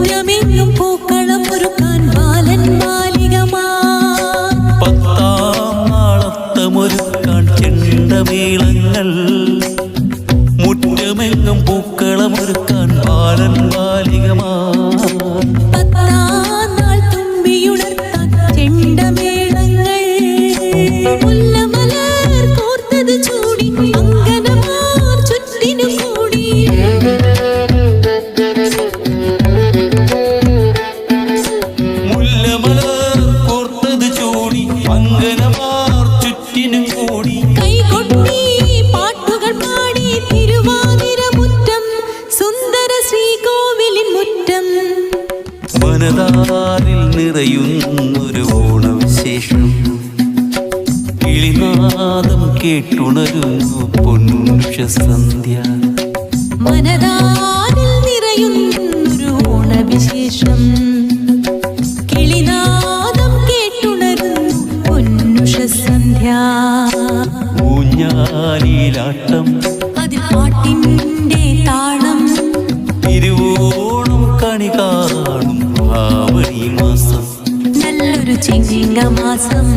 മുറ്റമെങ്ങും പൂക്കളം ഒരുക്കാൻ ബാലൻ ബാലികമാ. പത്താം നാളത്തമൊരുക്കാൻ ചെണ്ടമേളങ്ങൾ, മുറ്റമെങ്ങും പൂക്കളമൊരുക്കാൻ ബാലൻ ബാലികമാ. പത്താം നാൾ തുമ്പിയുണർത്താൻ ചെണ്ടമേളങ്ങൾ, മുല്ലമലർ കോർത്തത് ചൂടി അങ്കനമാർ ചുറ്റിനു കൂടി. മുല്ലമലർ കോർത്തത് ചൂടി അങ്കനമാർ ചുറ്റിനു കൂടി. കൈകൊട്ടി പാട്ടുകൾ പാടി തിരുവാതിര മുറ്റം, സുന്ദര ശ്രീകോവിലിൻ മുറ്റം. മനതാരിൽ നിറയുന്നൊരു ഓണവിശേഷം, കിളിനാദം കേട്ടുണരുന്നു പൊന്നുഷ സന്ധ്യ. മനതാരിൽ നിറയുന്നൊരു ഓണവിശേഷം, കിളിനാദം കേട്ടുണരുന്നു പൊന്നുഷ സന്ധ്യ. ഊഞ്ഞാലിലാട്ടം, അതിൽ പാട്ടിൻ്റെ താളം, തിരുവോണം കണി കാണും ആവണി മാസം, നല്ലൊരു ചിങ്ങമാസം.